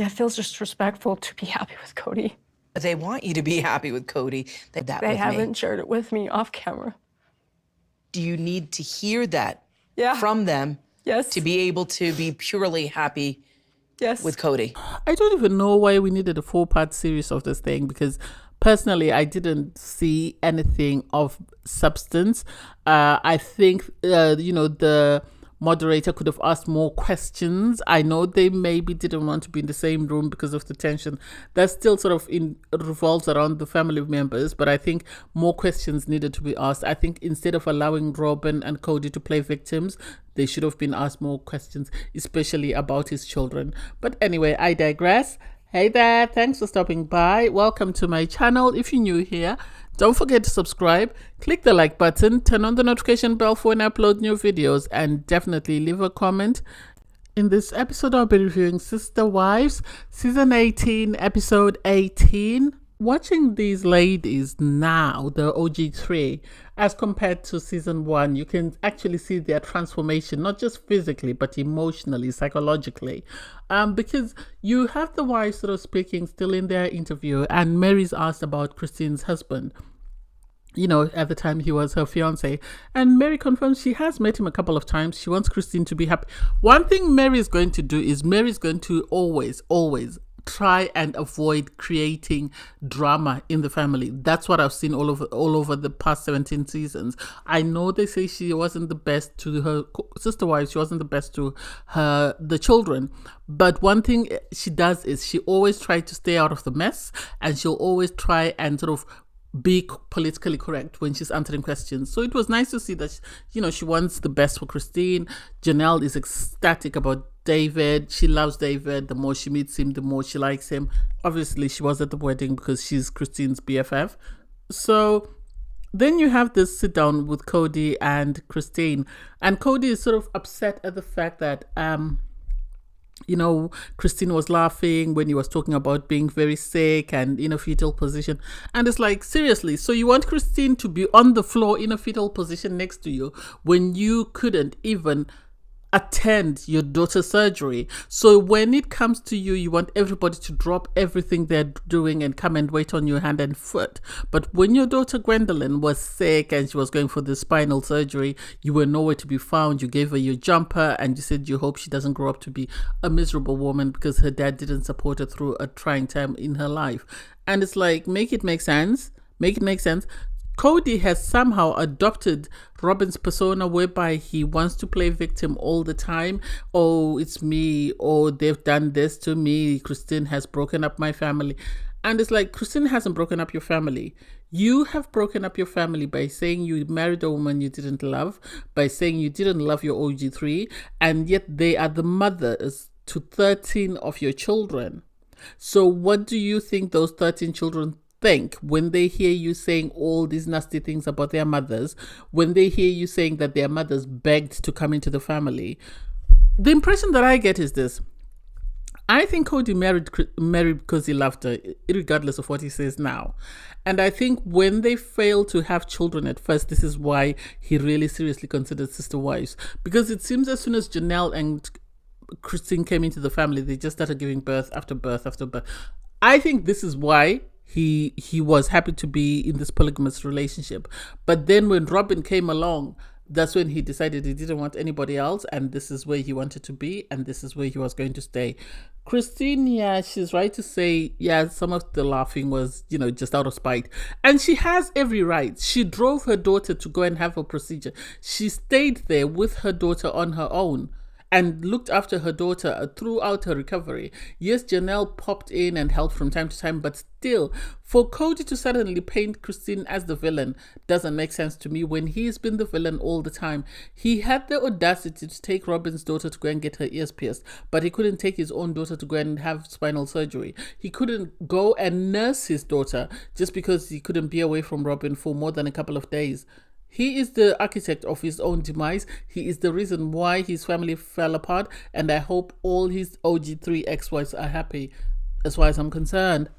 Yeah, it feels disrespectful to be happy with Cody. They want you to be happy with Cody. They haven't shared it with me off camera. Do you need to hear that Yeah. from them Yes. to be able to be purely happy Yes. with Cody? I don't even know why we needed a 4-part series of this thing, because personally I didn't see anything of substance. I think the moderator could have asked more questions. I know they maybe didn't want to be in the same room because of the tension that still sort of revolves around the family members, but I think more questions needed to be asked. I think instead of allowing Robyn and Cody to play victims, they should have been asked more questions, especially about his children. But anyway, I digress. Hey there, thanks for stopping by. Welcome to my channel. If you're new here, don't forget to subscribe, click the like button, turn on the notification bell for when I upload new videos, and definitely leave a comment. In this episode, I'll be reviewing Sister Wives, Season 18, Episode 18. Watching these ladies now, the OG3, as compared to Season 1, you can actually see their transformation, not just physically, but emotionally, psychologically. Because you have the wives sort of speaking still in their interview, and Mary's asked about Christine's husband. You know, at the time he was her fiance, and Mary confirms she has met him a couple of times. She wants Christine to be happy. One thing Mary is going to do is Mary's going to always try and avoid creating drama in the family. That's what I've seen all over the past 17 seasons. I know they say she wasn't the best to her sister wives, she wasn't the best to the children, but one thing she does is she always tries to stay out of the mess, and she'll always try and sort of be politically correct when she's answering questions. So it was nice to see that, she wants the best for Christine. Janelle is ecstatic about David. She loves David. The more she meets him, the more she likes him. Obviously, she was at the wedding because she's Christine's BFF. So then you have this sit down with Cody and Christine. And Cody is sort of upset at the fact that, Christine was laughing when he was talking about being very sick and in a fetal position. And it's like, seriously, so you want Christine to be on the floor in a fetal position next to you when you couldn't even attend your daughter's surgery? So when it comes to you, you want everybody to drop everything they're doing and come and wait on your hand and foot. But when your daughter Gwendolyn was sick and she was going for the spinal surgery, you were nowhere to be found. You gave her your jumper and you said you hope she doesn't grow up to be a miserable woman because her dad didn't support her through a trying time in her life. And it's like, make it make sense. Make it make sense. Cody has somehow adopted Robyn's persona, whereby he wants to play victim all the time. Oh, it's me. Oh, they've done this to me. Christine has broken up my family. And it's like, Christine hasn't broken up your family. You have broken up your family by saying you married a woman you didn't love, by saying you didn't love your OG3, and yet they are the mothers to 13 of your children. So what do you think those 13 children think when they hear you saying all these nasty things about their mothers, when they hear you saying that their mothers begged to come into the family? The impression that I get is this: I think Cody married because he loved her, regardless of what he says now. And I think when they fail to have children at first, this is why he really seriously considered sister wives. Because it seems as soon as Janelle and Christine came into the family, they just started giving birth after birth after birth. I think this is why he was happy to be in this polygamous relationship. But then when Robyn came along, that's when he decided he didn't want anybody else, and this is where he wanted to be, and this is where he was going to stay. Christine, yeah, she's right to say, yeah, some of the laughing was, just out of spite. And she has every right. She drove her daughter to go and have a procedure. She stayed there with her daughter on her own and looked after her daughter throughout her recovery. Yes, Janelle popped in and helped from time to time, but still, for Cody to suddenly paint Christine as the villain doesn't make sense to me when he's been the villain all the time. He had the audacity to take Robyn's daughter to go and get her ears pierced, but he couldn't take his own daughter to go and have spinal surgery. He couldn't go and nurse his daughter just because he couldn't be away from Robyn for more than a couple of days. He is the architect of his own demise. He is the reason why his family fell apart, and I hope all his OG3 ex-wives are happy, as far as I'm concerned.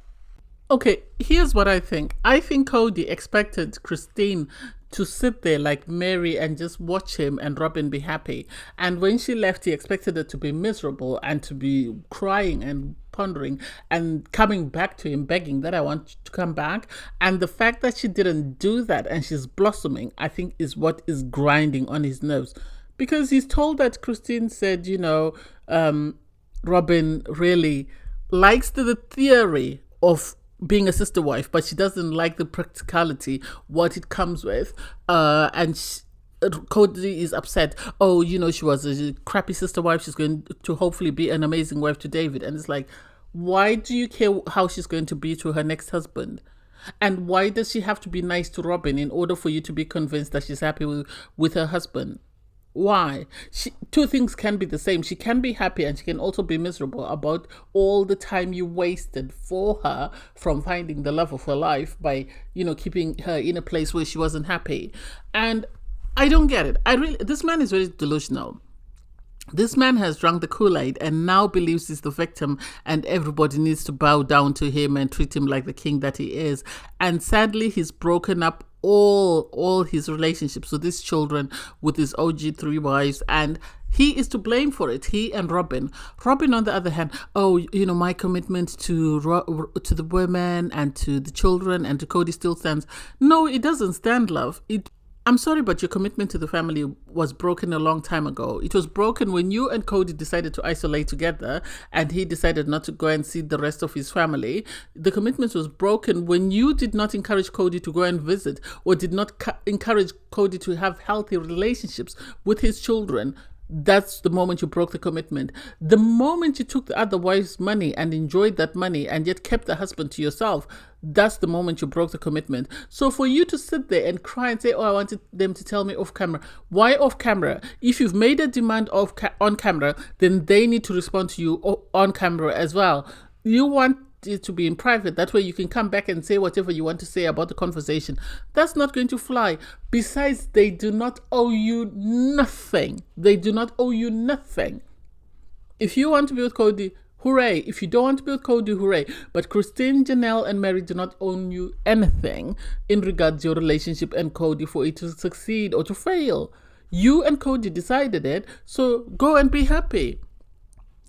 Okay, here's what I think. I think Cody expected Christine to sit there like Mary and just watch him and Robyn be happy. And when she left, he expected her to be miserable and to be crying and pondering and coming back to him, begging that I want to come back. And the fact that she didn't do that and she's blossoming, I think is what is grinding on his nerves. Because he's told that Christine said, Robyn really likes the theory of being a sister wife, but she doesn't like the practicality, what it comes with. Cody is upset. Oh, she was a crappy sister wife. She's going to hopefully be an amazing wife to David. And it's like, why do you care how she's going to be to her next husband? And why does she have to be nice to Robyn in order for you to be convinced that she's happy with her husband? Why? Two things can be the same. She can be happy and she can also be miserable about all the time you wasted for her from finding the love of her life by, keeping her in a place where she wasn't happy. And I don't get it. This man is very delusional. This man has drunk the Kool-Aid and now believes he's the victim and everybody needs to bow down to him and treat him like the king that he is. And sadly, he's broken up all his relationships with his children, with his OG 3 wives, and he is to blame for it. He and Robyn. Robyn, on the other hand, my commitment to the women and to the children and to Cody still stands. No, it doesn't stand, love. I'm sorry, but your commitment to the family was broken a long time ago. It was broken when you and Cody decided to isolate together and he decided not to go and see the rest of his family. The commitment was broken when you did not encourage Cody to go and visit or did not encourage Cody to have healthy relationships with his children. That's the moment you broke the commitment. The moment you took the other wife's money and enjoyed that money and yet kept the husband to yourself, that's the moment you broke the commitment. So for you to sit there and cry and say, I wanted them to tell me off camera. Why off camera? If you've made a demand on camera, then they need to respond to you on camera as well. You want it to be in private. That way you can come back and say whatever you want to say about the conversation. That's not going to fly. Besides, they do not owe you nothing. They do not owe you nothing. If you want to be with Cody, hooray. If you don't want to be with Cody, hooray. But Christine, Janelle, and Mary do not owe you anything in regards to your relationship and Cody for it to succeed or to fail. You and Cody decided it, so go and be happy.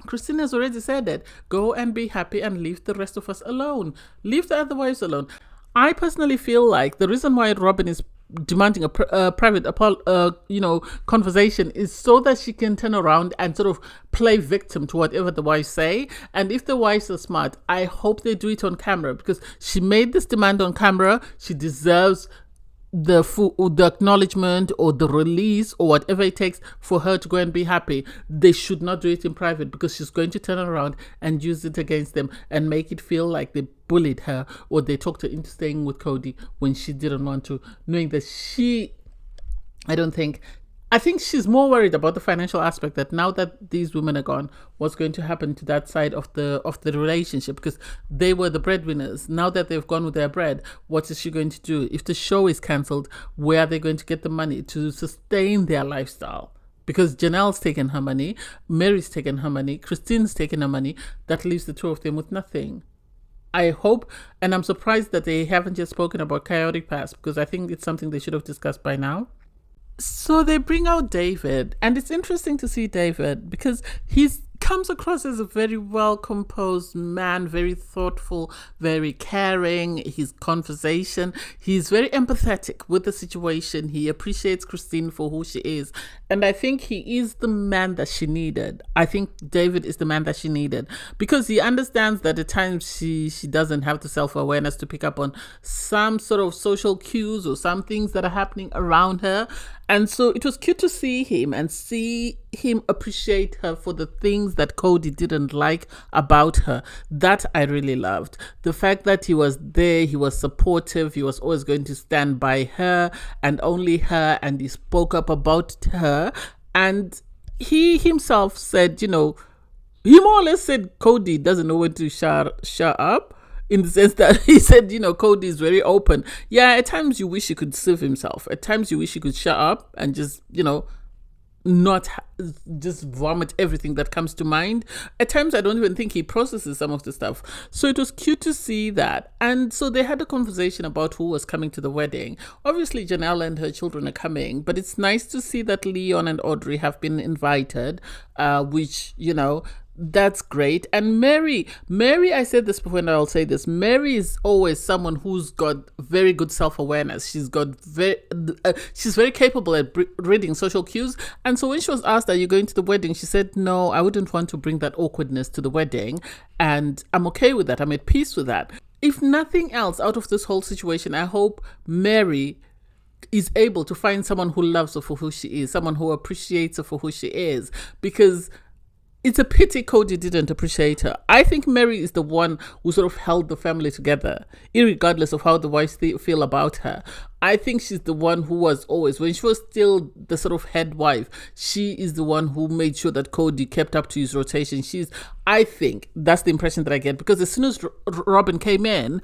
Christine has already said that. Go and be happy and leave the rest of us alone. Leave the other wives alone. I personally feel like the reason why Robyn is demanding a private conversation is so that she can turn around and sort of play victim to whatever the wives say. And if the wives are smart, I hope they do it on camera, because she made this demand on camera. She deserves the acknowledgement or the release or whatever it takes for her to go and be happy. They should not do it in private, because she's going to turn around and use it against them and make it feel like they bullied her or they talked her into staying with Cody when she didn't want to, knowing that I think she's more worried about the financial aspect, that now that these women are gone, what's going to happen to that side of the relationship, because they were the breadwinners. Now that they've gone with their bread, what is she going to do? If the show is cancelled, where are they going to get the money to sustain their lifestyle? Because Janelle's taken her money, Mary's taken her money, Christine's taken her money. That leaves the two of them with nothing. I hope, and I'm surprised that they haven't just spoken about Coyote Pass, because I think it's something they should have discussed by now. So they bring out David, and it's interesting to see David because he comes across as a very well-composed man, very thoughtful, very caring. His conversation, he's very empathetic with the situation. He appreciates Christine for who she is. And I think he is the man that she needed. I think David is the man that she needed, because he understands that at times she doesn't have the self-awareness to pick up on some sort of social cues or some things that are happening around her. And so it was cute to see him and see him appreciate her for the things that Cody didn't like about her. That I really loved. The fact that he was there, he was supportive, he was always going to stand by her and only her, and he spoke up about her. And he himself said, he more or less said Cody doesn't know when to shut up. In the sense that he said, Cody is very open. Yeah, at times you wish he could sieve himself. At times you wish he could shut up and just, not just vomit everything that comes to mind. At times I don't even think he processes some of the stuff. So it was cute to see that. And so they had a conversation about who was coming to the wedding. Obviously, Janelle and her children are coming, but it's nice to see that Leon and Audrey have been invited, which, That's great. And Mary, I said this before and I'll say this. Mary is always someone who's got very good self-awareness. She's very capable at reading social cues. And so when she was asked, are you going to the wedding? She said, no, I wouldn't want to bring that awkwardness to the wedding. And I'm okay with that. I'm at peace with that. If nothing else out of this whole situation, I hope Mary is able to find someone who loves her for who she is, someone who appreciates her for who she is, because it's a pity Cody didn't appreciate her. I think Mary is the one who sort of held the family together, irregardless of how the wives feel about her. I think she's the one who was always, when she was still the sort of head wife, she is the one who made sure that Cody kept up to his rotation. I think that's the impression that I get, because as soon as Robyn came in,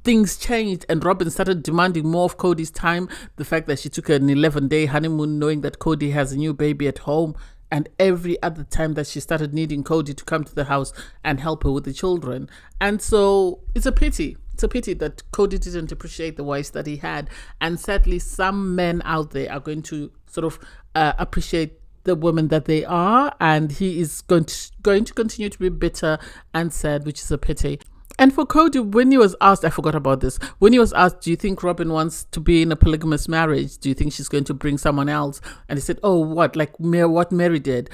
things changed and Robyn started demanding more of Cody's time. The fact that she took an 11-day honeymoon knowing that Cody has a new baby at home, and every other time that she started needing Cody to come to the house and help her with the children. And so it's a pity. It's a pity that Cody didn't appreciate the wives that he had. And sadly, some men out there are going to sort of appreciate the women that they are, and he is going to continue to be bitter and sad, which is a pity. And for Cody, when he was asked, I forgot about this, when he was asked, do you think Robyn wants to be in a polygamous marriage? Do you think she's going to bring someone else? And he said, oh, what Mary did?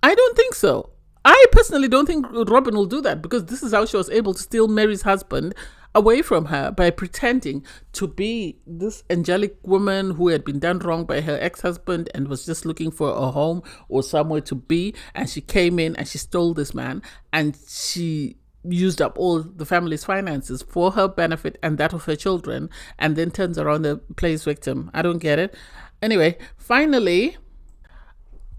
I don't think so. I personally don't think Robyn will do that, because this is how she was able to steal Mary's husband away from her, by pretending to be this angelic woman who had been done wrong by her ex-husband and was just looking for a home or somewhere to be. And she came in and she stole this man, and she used up all the family's finances for her benefit and that of her children, and then turns around and plays victim. I don't get it. Anyway, finally,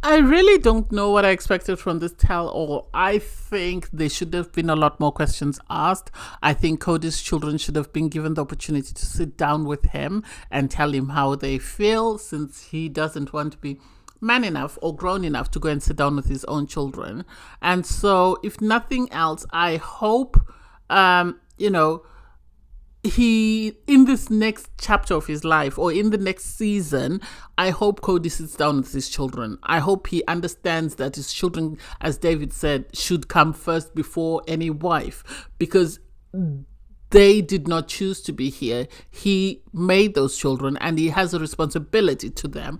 I really don't know what I expected from this tell-all. I think there should have been a lot more questions asked. I think Cody's children should have been given the opportunity to sit down with him and tell him how they feel, since he doesn't want to be man enough or grown enough to go and sit down with his own children. And so, if nothing else, I hope, he, in this next chapter of his life, or in the next season, I hope Cody sits down with his children. I hope he understands that his children, as David said, should come first before any wife, because they did not choose to be here. He made those children, and he has a responsibility to them.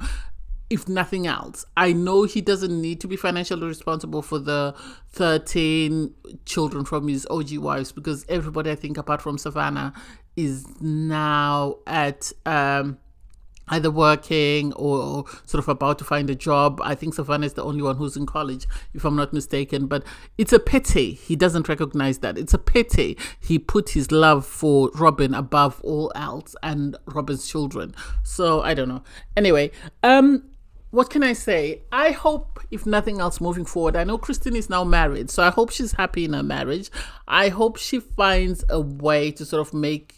If nothing else, I know he doesn't need to be financially responsible for the 13 children from his OG wives, because everybody, I think, apart from Savannah, is now at either working or sort of about to find a job. I think Savannah is the only one who's in college, if I'm not mistaken. But it's a pity he doesn't recognize that. It's a pity he put his love for Robyn above all else, and Robyn's children. So I don't know. Anyway, what can I say? I hope, if nothing else, moving forward, I know Christine is now married, so I hope she's happy in her marriage. I hope she finds a way to sort of make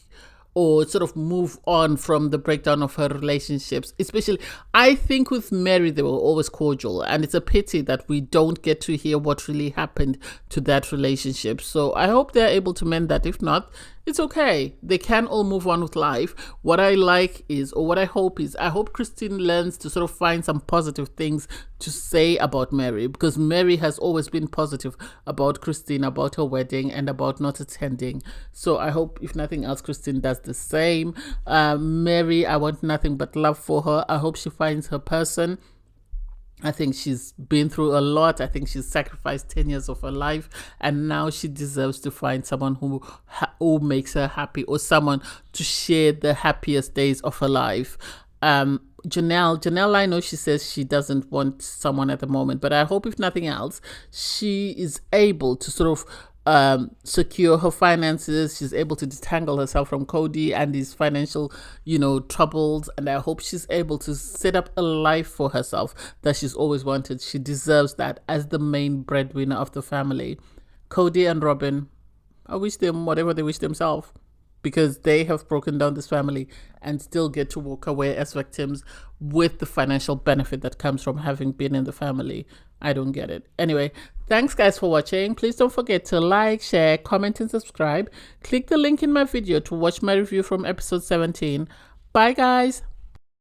or sort of move on from the breakdown of her relationships. Especially, I think with Mary, they were always cordial, and it's a pity that we don't get to hear what really happened to that relationship. So I hope they're able to mend that. If not, it's okay. They can all move on with life. What I like is, or what I hope is, I hope Christine learns to sort of find some positive things to say about Mary, because Mary has always been positive about Christine, about her wedding, and about not attending. So I hope, if nothing else, Christine does the same. Mary, I want nothing but love for her. I hope she finds her person. I think she's been through a lot. I think she's sacrificed 10 years of her life, and now she deserves to find someone who makes her happy, or someone to share the happiest days of her life. Janelle, I know she says she doesn't want someone at the moment, but I hope, if nothing else, she is able to sort of secure her finances. She's able to detangle herself from Cody and his financial, troubles. And I hope she's able to set up a life for herself that she's always wanted. She deserves that as the main breadwinner of the family. Cody and Robyn, I wish them whatever they wish themselves, because they have broken down this family and still get to walk away as victims with the financial benefit that comes from having been in the family. I don't get it. Anyway, thanks guys for watching. Please don't forget to like, share, comment, and subscribe. Click the link in my video to watch my review from episode 17. Bye guys.